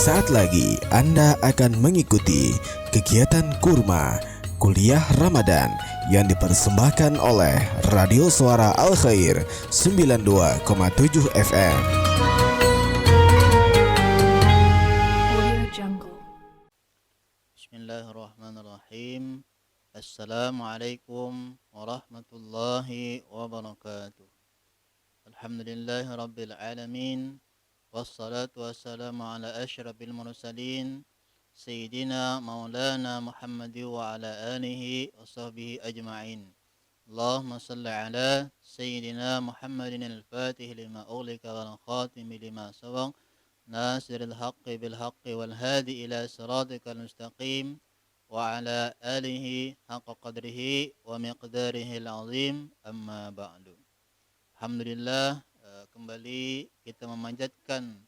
Sesaat lagi Anda akan mengikuti kegiatan Kurma Kuliah Ramadan yang dipersembahkan oleh Radio Suara Al Khair 92,7 FM. Bismillahirrahmanirrahim. Assalamualaikum warahmatullahi wabarakatuh. Alhamdulillahi rabbil alamin. Wassalatu wassalamu ala asyrafil mursalin Sayyidina maulana Muhammad wa ala alihi wa sahbihi ajma'in. Allahumma salli ala Sayyidina Muhammadin al-fatih lima ughliqa wal khatimi lima sabaq nasiril haqqi bil haqqi wal hadi ila siratikal mustaqim wa ala alihi haqqa qadrihi wa miqdarihil azim, amma ba'du. Alhamdulillah, kembali kita memanjatkan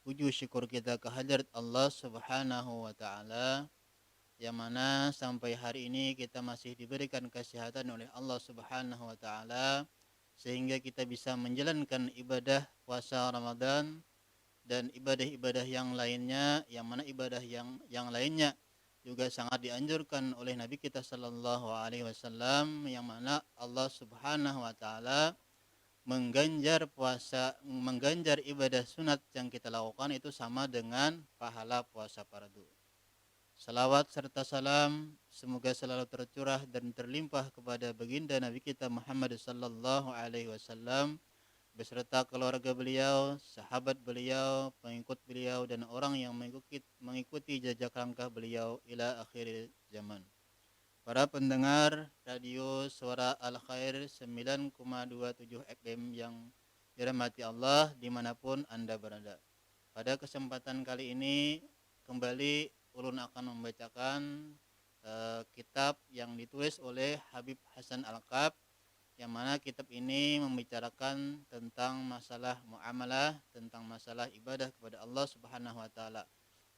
puji syukur kita kehadirat Allah Subhanahu wa taala, yang mana sampai hari ini kita masih diberikan kesehatan oleh Allah Subhanahu wa taala sehingga kita bisa menjalankan ibadah puasa Ramadan dan ibadah-ibadah yang lainnya, yang mana ibadah yang lainnya juga sangat dianjurkan oleh Nabi kita sallallahu alaihi wasallam, yang mana Allah Subhanahu wa taala mengganjar ibadah sunat yang kita lakukan itu sama dengan pahala puasa fardu. Salawat serta salam semoga selalu tercurah dan terlimpah kepada baginda Nabi kita Muhammad sallallahu alaihi wasallam beserta keluarga beliau, sahabat beliau, pengikut beliau, dan orang yang mengikuti jejak langkah beliau ila akhir zaman. Para pendengar Radio Suara Al Khair 9,27 FM yang dirahmati Allah dimanapun Anda berada. Pada kesempatan kali ini kembali ulun akan membacakan kitab yang ditulis oleh Habib Hasan Al-Kab, yang mana kitab ini membicarakan tentang masalah muamalah, tentang masalah ibadah kepada Allah Subhanahu wa taala.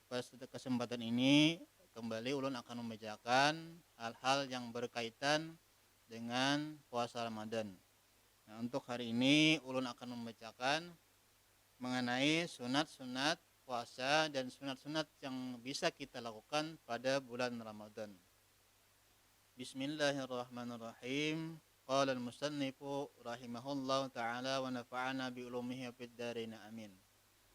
Pada kesempatan ini kembali ulun akan membacakan hal-hal yang berkaitan dengan puasa Ramadan. Nah, untuk hari ini ulun akan membacakan mengenai sunat-sunat puasa dan sunat-sunat yang bisa kita lakukan pada bulan Ramadan. Bismillahirrahmanirrahim. Qala al-musannifu rahimahullahu ta'ala wa nafa'ana bi ulumihi fid dharain amin.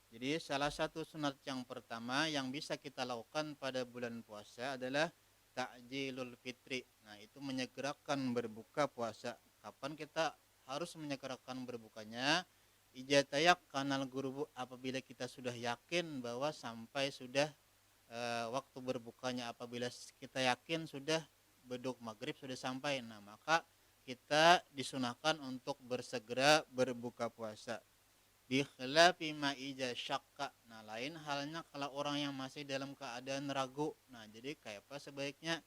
Jadi salah satu sunat yang pertama yang bisa kita lakukan pada bulan puasa adalah ta'jilul fitri. Nah, itu menyegerakan berbuka puasa. Kapan kita harus menyegerakan berbukanya? Ijatayak kanal gurubu, apabila kita sudah yakin bahwa sampai sudah waktu berbukanya, apabila kita yakin sudah beduk maghrib sudah sampai, nah maka kita disunahkan untuk bersegera berbuka puasa. Bi khilafi ma ija syakka. Nah, lain halnya kalau orang yang masih dalam keadaan ragu. Nah, jadi kayak apa sebaiknya?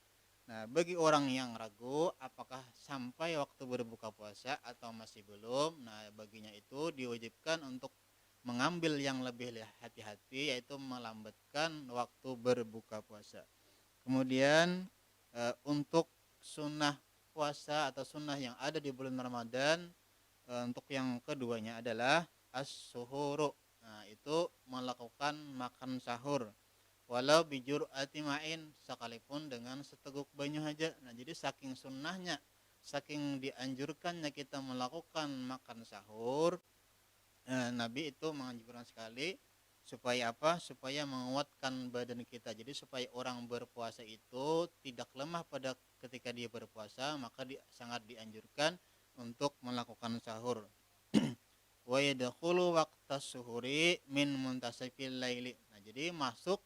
Nah, bagi orang yang ragu apakah sampai waktu berbuka puasa atau masih belum, nah baginya itu diwajibkan untuk mengambil yang lebih hati-hati, yaitu melambatkan waktu berbuka puasa. Kemudian untuk sunnah puasa atau sunnah yang ada di bulan Ramadan, untuk yang keduanya adalah as-suhuru. Nah, itu melakukan makan sahur walau bijur atimain, sekalipun dengan seteguk banyu saja. Nah, jadi saking sunnahnya, saking dianjurkannya kita melakukan makan sahur, Nabi itu menganjurkan sekali supaya apa? Supaya menguatkan badan kita. Jadi supaya orang berpuasa itu tidak lemah pada ketika dia berpuasa, maka sangat dianjurkan untuk melakukan sahur. Wa yadkhulu waqtas suhuri min muntasifil laili. Nah, jadi masuk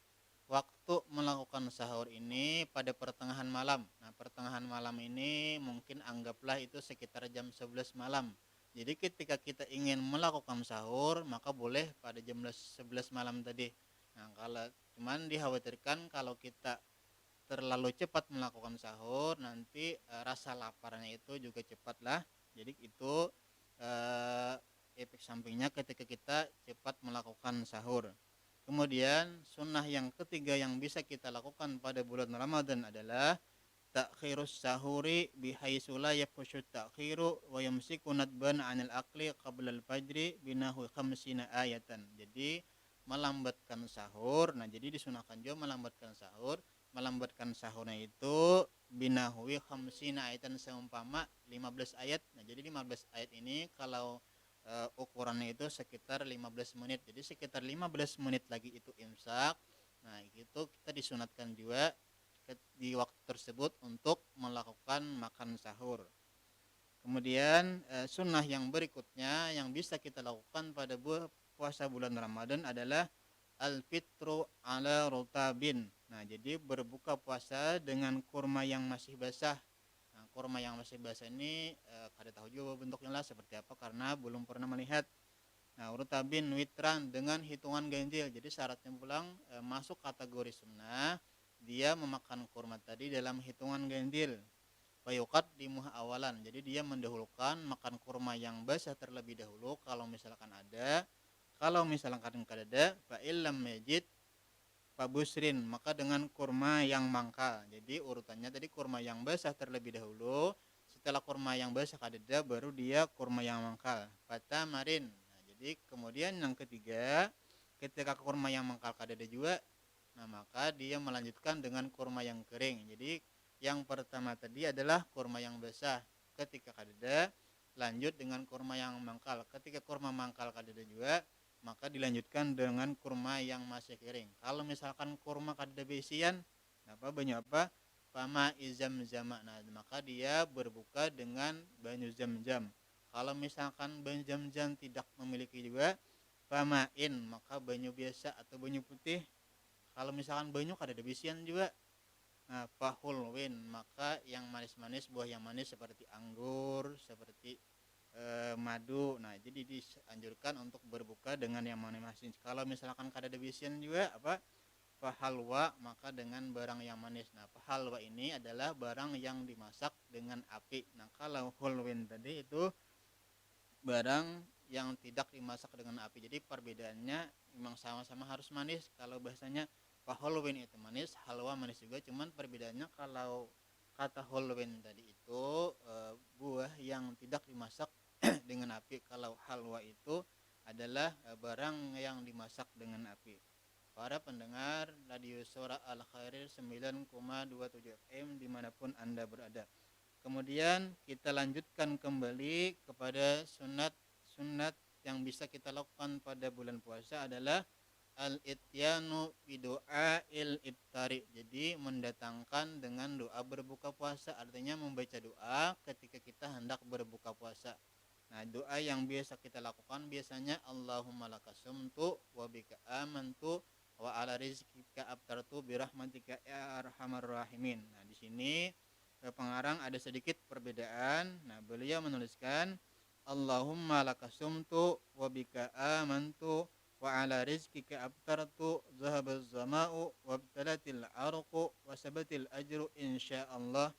waktu melakukan sahur ini pada pertengahan malam. Nah, pertengahan malam ini mungkin anggaplah itu sekitar jam 11 malam. Jadi ketika kita ingin melakukan sahur, maka boleh pada jam 11 malam tadi. Nah, kalau cuman dikhawatirkan kalau kita terlalu cepat melakukan sahur, nanti rasa laparnya itu juga cepatlah. Jadi itu efek sampingnya ketika kita cepat melakukan sahur. Kemudian sunnah yang ketiga yang bisa kita lakukan pada bulan Ramadan adalah ta'khirus sahuri bihaitsu la yafshu ta'khiru wa yumsiku nadban 'anil aqli qabla al-fajri binahu 50 ayatan. Jadi melambatkan sahur. Nah, jadi disunahkan juga melambatkan sahur. Melambatkan sahurnya itu binahwi khamsina ayatan, seumpama 15 ayat. Nah, jadi 15 ayat ini kalau ukurannya itu sekitar 15 menit. Jadi sekitar 15 menit lagi itu imsak. Nah, itu kita disunatkan juga di waktu tersebut untuk melakukan makan sahur. Kemudian sunnah yang berikutnya yang bisa kita lakukan pada puasa bulan Ramadan adalah al-fitru ala rutabin. Nah, jadi berbuka puasa dengan kurma yang masih basah. Nah, kurma yang masih basah ini kada tahu juga bentuknya lah seperti apa karena belum pernah melihat. Nah, rutabin witran dengan hitungan ganjil. Jadi syaratnya pulang masuk kategori sunnah, dia memakan kurma tadi dalam hitungan ganjil. Wayukat dimuh awalan. Jadi dia mendahulukan makan kurma yang basah terlebih dahulu kalau misalkan ada. Kalau misalkan kada ada, fa illam yajid pabusrin, maka dengan kurma yang mangkal. Jadi urutannya tadi kurma yang basah terlebih dahulu, setelah kurma yang basah kadeda baru dia kurma yang mangkal. Fata marin. Nah, jadi kemudian yang ketiga, ketika kurma yang mangkal kadeda juga, nah maka dia melanjutkan dengan kurma yang kering. Jadi yang pertama tadi adalah kurma yang basah. Ketika kadeda, lanjut dengan kurma yang mangkal. Ketika kurma mangkal kadeda juga, maka dilanjutkan dengan kurma yang masih kering. Kalau misalkan kurma kadeda besian, apa banyak apa? Fama izam zama. Nah, maka dia berbuka dengan banyu zam-zam. Kalau misalkan banyu zam-zam tidak memiliki juga, famain, maka banyu biasa atau banyu putih. Kalau misalkan banyu kadeda besian juga, nah, fahulwin, maka yang manis-manis, buah yang manis seperti anggur, seperti madu. Nah, jadi dianjurkan untuk berbuka dengan yang manis-manis. Kalau misalkan kada ada bisian juga apa? Pahalwa, maka dengan barang yang manis. Nah, pahalwa ini adalah barang yang dimasak dengan api. Nah, kalau hulwin tadi itu barang yang tidak dimasak dengan api. Jadi perbedaannya memang sama-sama harus manis. Kalau bahasanya pahalwin itu manis, halwa manis juga. Cuman perbedaannya kalau kata hulwin tadi itu buah yang tidak dimasak dengan api. Kalau halwa itu adalah barang yang dimasak dengan api. Para pendengar Radio Suara Al-Khair 9,27 FM dimanapun Anda berada. Kemudian kita lanjutkan kembali kepada sunat yang bisa kita lakukan pada bulan puasa adalah al-ityanu bidoa il-iftari. Jadi mendatangkan dengan doa berbuka puasa, artinya membaca doa ketika kita hendak berbuka puasa. Nah, doa yang biasa kita lakukan biasanya Allahumma lakasumtu wa bika amantu wa ala rizkika abtartu birahmatika ya arhamar rahimin. Nah, di sini pengarang ada sedikit perbedaan. Nah, beliau menuliskan Allahumma lakasumtu wa bika amantu wa ala rizkika abtartu zahabaz zama'u wa abtalatil arqu wa sabatil ajru insyaallah.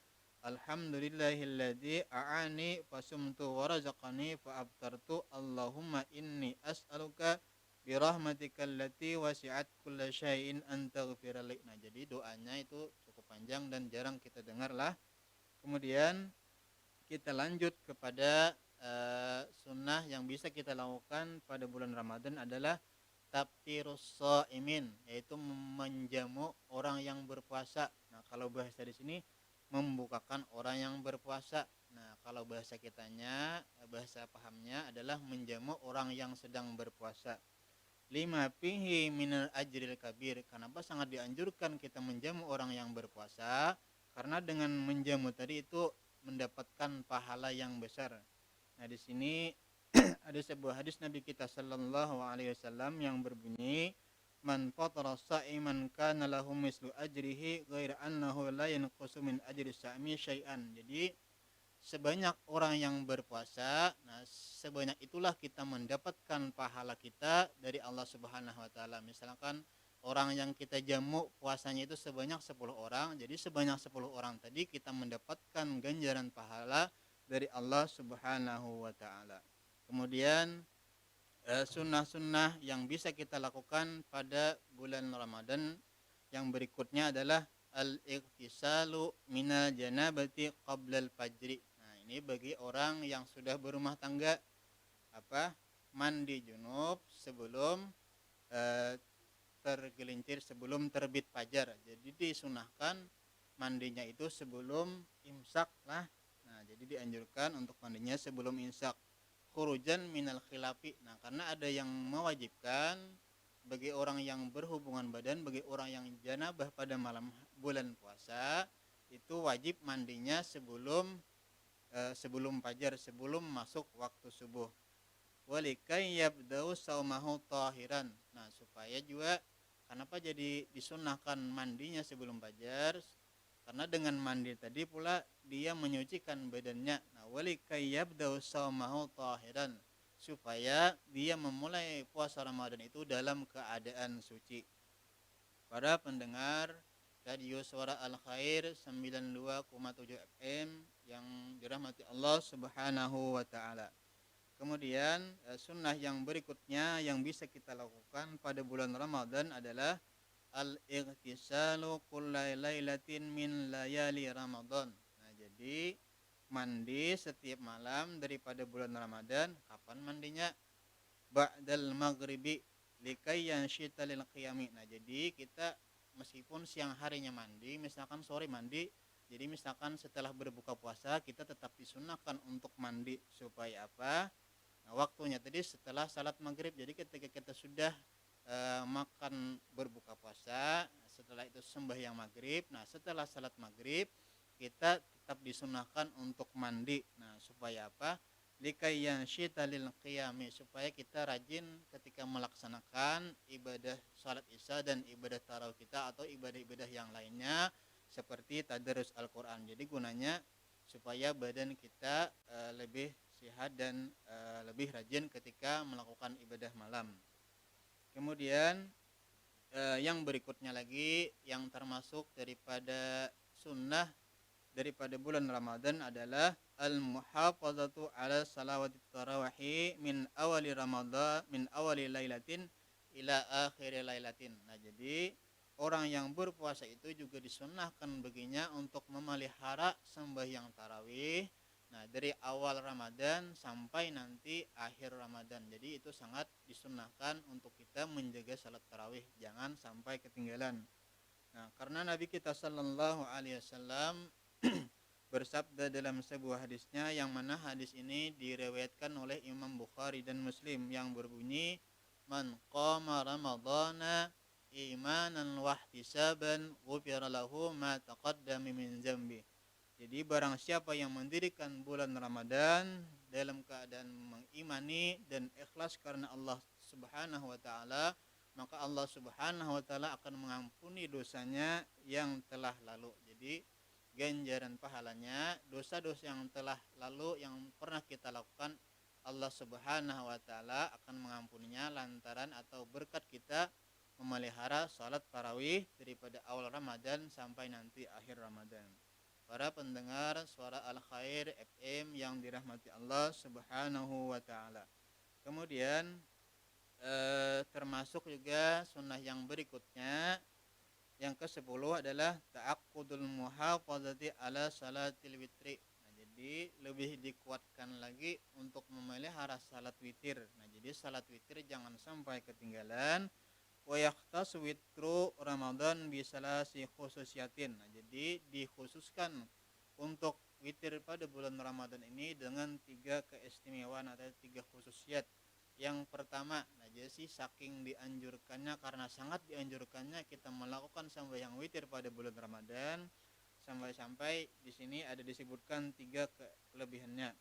Alhamdulillahilladzi a'ani fasumtu wa razaqani fa abtartu. Allahumma inni as'aluka birahmatika allati wasi'at kulla syai'in an taghfir li. Nah, jadi doanya itu cukup panjang dan jarang kita dengar lah. Kemudian kita lanjut kepada sunnah yang bisa kita lakukan pada bulan Ramadan adalah taftirus shaimin, yaitu menjamu orang yang berpuasa. Nah, kalau bahasa di sini membukakan orang yang berpuasa. Nah, kalau bahasa kitanya, bahasa pahamnya adalah menjamu orang yang sedang berpuasa. Lima fihi minal ajril kabir. Kenapa sangat dianjurkan kita menjamu orang yang berpuasa? Karena dengan menjamu tadi itu mendapatkan pahala yang besar. Nah, di sini ada sebuah hadis Nabi kita sallallahu alaihi wasallam yang berbunyi, man fatara sa'iman kana lahu mislu ajrihi ghaira annahu la yanqusu min ajri sa'mi syai'an. Jadi sebanyak orang yang berpuasa, nah sebanyak itulah kita mendapatkan pahala kita dari Allah Subhanahu wa taala. Misalkan orang yang kita jamu puasanya itu sebanyak 10 orang, jadi sebanyak 10 orang tadi kita mendapatkan ganjaran pahala dari Allah Subhanahu wa taala. Kemudian sunnah-sunnah yang bisa kita lakukan pada bulan Ramadan yang berikutnya adalah al-ightisalu minal janabati qablal fajri. Nah, ini bagi orang yang sudah berumah tangga, mandi junub sebelum eh, tergelincir sebelum terbit fajar. Jadi disunahkan mandinya itu sebelum imsak lah. Nah, jadi dianjurkan untuk mandinya sebelum imsak. Khurujan minal khilafi. Nah, karena ada yang mewajibkan bagi orang yang berhubungan badan, bagi orang yang janabah pada malam bulan puasa, itu wajib mandinya sebelum fajar, sebelum masuk waktu subuh. Walikai yabda'u saumahu tahiran. Nah, supaya juga kenapa jadi disunahkan mandinya sebelum fajar? Karena dengan mandi tadi pula dia menyucikan badannya. Nah, walikai yabda'u saumahu tahiran, supaya dia memulai puasa Ramadan itu dalam keadaan suci. Para pendengar Radio Suara Al Khair 92,7 FM yang dirahmati Allah Subhanahu wa taala. Kemudian sunnah yang berikutnya yang bisa kita lakukan pada bulan Ramadan adalah al-ightisalu kullai lailatin min layali Ramadan. Nah, jadi mandi setiap malam daripada bulan Ramadan. Kapan mandinya? Ba'dal maghribi likai yanshita lil qiyami. Nah, jadi kita meskipun siang harinya mandi, misalkan sore mandi, jadi misalkan setelah berbuka puasa kita tetap disunahkan untuk mandi supaya apa? Nah, waktunya tadi setelah salat maghrib. Jadi ketika kita sudah makan berbuka puasa, setelah itu sembahyang maghrib. Nah, setelah salat maghrib kita tetap disunahkan untuk mandi. Nah, supaya apa? Likayyan syitalil qiyami, supaya kita rajin ketika melaksanakan ibadah salat isya dan ibadah tarawih kita atau ibadah-ibadah yang lainnya seperti tadarus Al-Quran. Jadi gunanya supaya badan kita lebih sehat dan lebih rajin ketika melakukan ibadah malam. Kemudian yang berikutnya lagi yang termasuk daripada sunnah daripada bulan Ramadan adalah al-muhafazatu ala salawati tarawih min awali Ramadan, min awali lailatin ila akhir lailatin. Nah, jadi orang yang berpuasa itu juga disunnahkan baginya untuk memelihara sembahyang tarawih. Nah, dari awal Ramadan sampai nanti akhir Ramadan. Jadi itu sangat disunnahkan untuk kita menjaga salat tarawih, jangan sampai ketinggalan. Nah, karena Nabi kita sallallahu alaihi wasallam bersabda dalam sebuah hadisnya, yang mana hadis ini diriwayatkan oleh Imam Bukhari dan Muslim, yang berbunyi, man qama ramadhana imanan wahtisaban ghufira lahu ma taqaddama min dzambi. Jadi barang siapa yang mendirikan bulan Ramadan dalam keadaan mengimani dan ikhlas karena Allah Subhanahu wa taala, maka Allah Subhanahu wa taala akan mengampuni dosanya yang telah lalu. Jadi ganjaran pahalanya dosa-dosa yang telah lalu yang pernah kita lakukan, Allah Subhanahu wa taala akan mengampuninya lantaran atau berkat kita memelihara salat tarawih daripada awal Ramadan sampai nanti akhir Ramadan. Para pendengar Suara Al Khair FM yang dirahmati Allah Subhanahu wa taala. Kemudian termasuk juga sunnah yang berikutnya yang ke-10 adalah ta'aqqudul muhafazati ala salatil witri. Nah, jadi lebih dikuatkan lagi untuk memelihara salat witir. Nah, jadi salat witir jangan sampai ketinggalan. Wa yahtas witru Ramadan bisalasi khususiyatin. Nah, jadi dikhususkan untuk witir pada bulan Ramadan ini dengan 3 keistimewaan atau 3 khususiat. Yang pertama, nah jadi saking dianjurkannya, karena sangat dianjurkannya kita melakukan sembahyang witir pada bulan Ramadan, sampai-sampai di sini ada disebutkan 3 kelebihannya.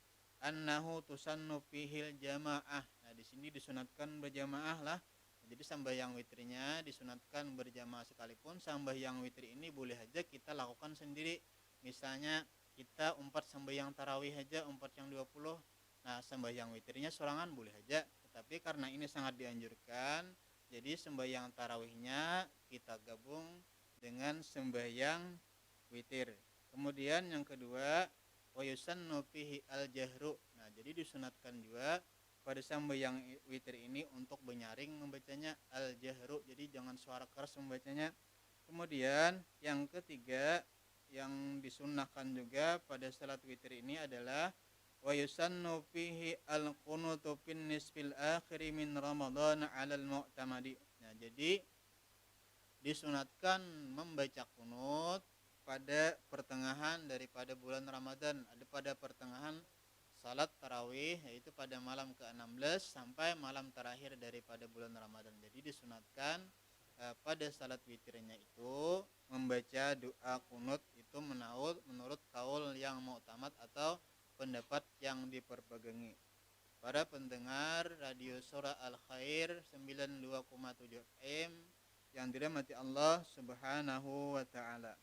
Annahu tusannu fihil jamaah. Nah, di sini disunatkan berjamaah lah. Jadi sembahyang witirnya disunatkan berjamaah, sekalipun sembahyang witir ini boleh aja kita lakukan sendiri. Misalnya kita 4 sembahyang tarawih aja, 4 yang 20. Nah, sembahyang witirnya sorangan boleh aja. Tapi karena ini sangat dianjurkan, jadi sembahyang tarawihnya kita gabung dengan sembahyang witir. Kemudian yang kedua, wa yusannu fihi al-jahru. Nah, jadi disunatkan juga pada sembahyang witir ini untuk benyaring membacanya, al-jahru. Jadi jangan suara keras membacanya. Kemudian yang ketiga yang disunnahkan juga pada salat witir ini adalah wa yusannu fihi al-qunutu fin nisfil akhiri min Ramadan 'alal mu'tamadi. Nah, jadi disunatkan membaca kunut pada pertengahan daripada bulan Ramadan, ada pada pertengahan salat tarawih, yaitu pada malam ke-16 sampai malam terakhir daripada bulan Ramadan. Jadi disunatkan pada salat witirnya itu membaca doa kunut itu menurut kaul yang mu'tamad atau pendapat yang diperpegangi. Para pendengar Radio Suara Al-Khair 92,7 FM yang dirahmati Allah Subhanahu wa taala.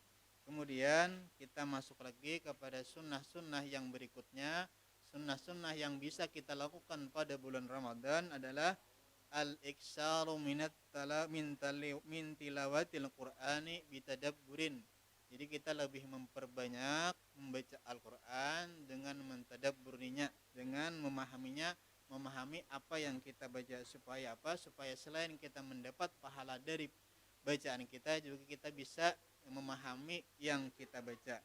Kemudian kita masuk lagi kepada sunnah-sunnah yang berikutnya. Sunnah-sunnah yang bisa kita lakukan pada bulan Ramadan adalah al-iksaru min tilawatil Qur'ani bitadabburin. Jadi kita lebih memperbanyak membaca Al-Quran dengan mentadabburinya, dengan memahami apa yang kita baca, supaya apa? Supaya selain kita mendapat pahala dari bacaan kita, juga kita bisa memahami yang kita baca.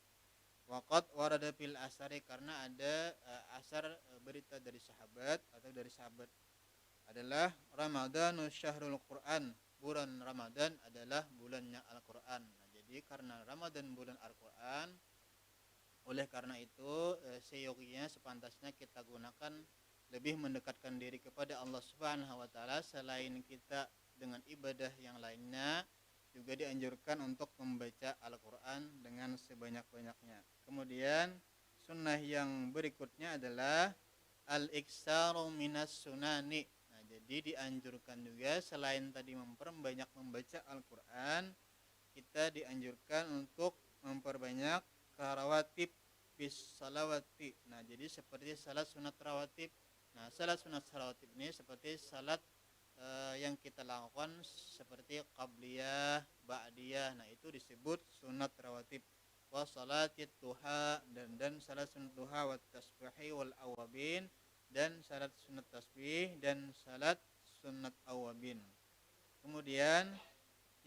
Waqad warada fil asari, karena ada asar berita dari sahabat atau dari sahabat adalah Ramadanu syahrul Quran, bulan Ramadan adalah bulannya Al-Quran. Nah, jadi karena Ramadan bulan Al-Quran, oleh karena itu seyogianya sepantasnya kita gunakan lebih mendekatkan diri kepada Allah Subhanahu wa taala. Selain kita dengan ibadah yang lainnya, juga dianjurkan untuk membaca Al-Quran dengan sebanyak-banyaknya. Kemudian sunnah yang berikutnya adalah al-iksaru minas sunani. Nah, jadi dianjurkan juga selain tadi memperbanyak membaca Al-Quran, kita dianjurkan untuk memperbanyak rawatib bis salawati. Nah, jadi seperti salat sunat rawatib. Nah, salat sunat rawatib ini seperti salat yang kita lakukan seperti qabliyah, ba'diyah. Nah, itu disebut sunat rawatib. Wa salatid duha, dan salat sunat duha, wa tasbihi wal awabin, dan salat sunat tasbih dan salat sunat awabin. Kemudian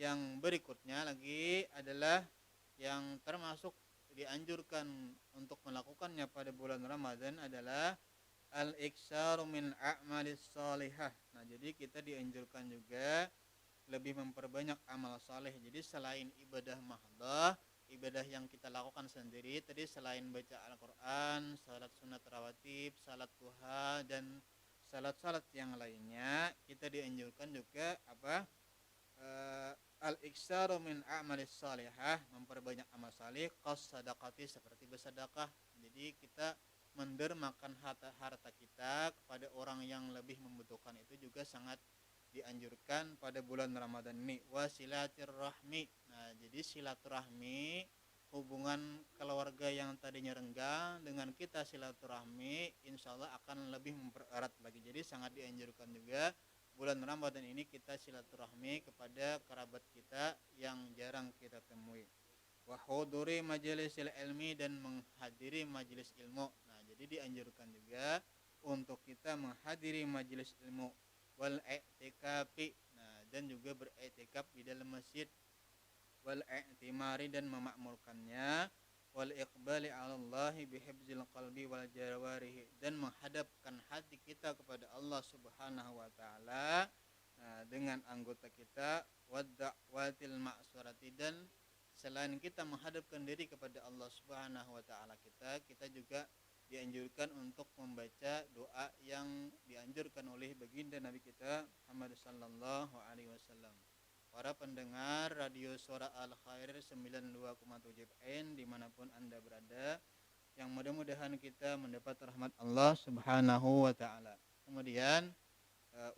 yang berikutnya lagi adalah yang termasuk dianjurkan untuk melakukannya pada bulan Ramadan adalah al-iksaru min a'malis salihah. Nah, jadi kita dianjurkan juga lebih memperbanyak amal saleh. Jadi selain ibadah mahdhah, ibadah yang kita lakukan sendiri tadi, selain baca Al-Quran, salat sunat rawatib, salat duha, dan salat-salat yang lainnya, kita dianjurkan juga al-iksaru min a'malis salihah, memperbanyak amal saleh, qas sadaqati, seperti bersedekah. Jadi kita mendermakan harta kita kepada orang yang lebih membutuhkan, itu juga sangat dianjurkan pada bulan Ramadan ini. Wasilatirrahmi. Nah, jadi silaturahmi, hubungan keluarga yang tadinya renggang, dengan kita silaturahmi, insya Allah akan lebih mempererat lagi. Jadi sangat dianjurkan juga bulan Ramadan ini kita silaturahmi kepada kerabat kita yang jarang kita temui. Wa huduri majlisil ilmi, dan menghadiri majelis ilmu. Nah, jadi dianjurkan juga untuk kita menghadiri majelis ilmu. Wal i'tikafi, nah, dan juga beriktikaf di dalam masjid. Wal i'timari, dan memakmurkannya. Wal iqbali 'ala Allahi bihifzil qalbi wal jawarihi, dan menghadapkan hati kita kepada Allah Subhanahu wa taala dengan anggota kita. Wad da'watil ma'surati, dan selain kita menghadapkan diri kepada Allah Subhanahu wa taala, kita juga dianjurkan untuk membaca doa yang dianjurkan oleh baginda Nabi kita Muhammad sallallahu alaihi wasallam. Para pendengar Radio Suara Al-Khair 92,7 FM dimanapun Anda berada, yang mudah-mudahan kita mendapat rahmat Allah Subhanahu wa taala. Kemudian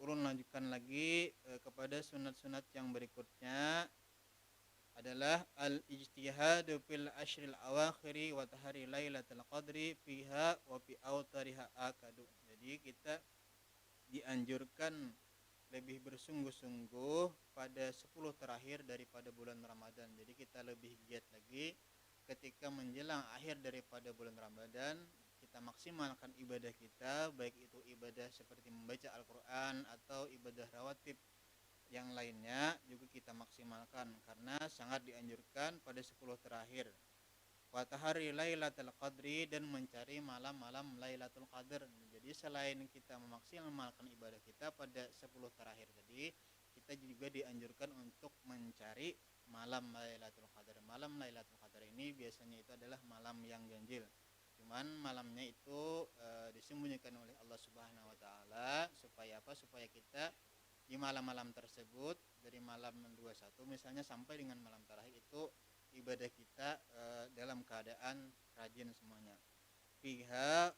ulun lanjutkan lagi kepada sunat-sunat yang berikutnya adalah al-ijtihadu fil ashril awakhiri wa tahari lailatul qadri fiha wa fi autariha akadu. Jadi kita dianjurkan lebih bersungguh-sungguh pada 10 terakhir daripada bulan Ramadan. Jadi kita lebih giat lagi ketika menjelang akhir daripada bulan Ramadan. Kita maksimalkan ibadah kita, baik itu ibadah seperti membaca Al-Quran atau ibadah rawatib yang lainnya, juga kita maksimalkan karena sangat dianjurkan pada 10 terakhir. wa tahari Lailatul Qadri, dan mencari malam-malam Lailatul Qadar. Jadi selain kita memaksimalkan ibadah kita pada 10 terakhir tadi, kita juga dianjurkan untuk mencari malam Lailatul Qadar. Malam Lailatul Qadar ini biasanya itu adalah malam yang ganjil. Cuman malamnya itu disembunyikan oleh Allah Subhanahu wa taala supaya apa? Supaya kita di malam-malam tersebut dari malam 21 misalnya sampai dengan malam terakhir itu ibadah kita dalam keadaan rajin semuanya. Fiha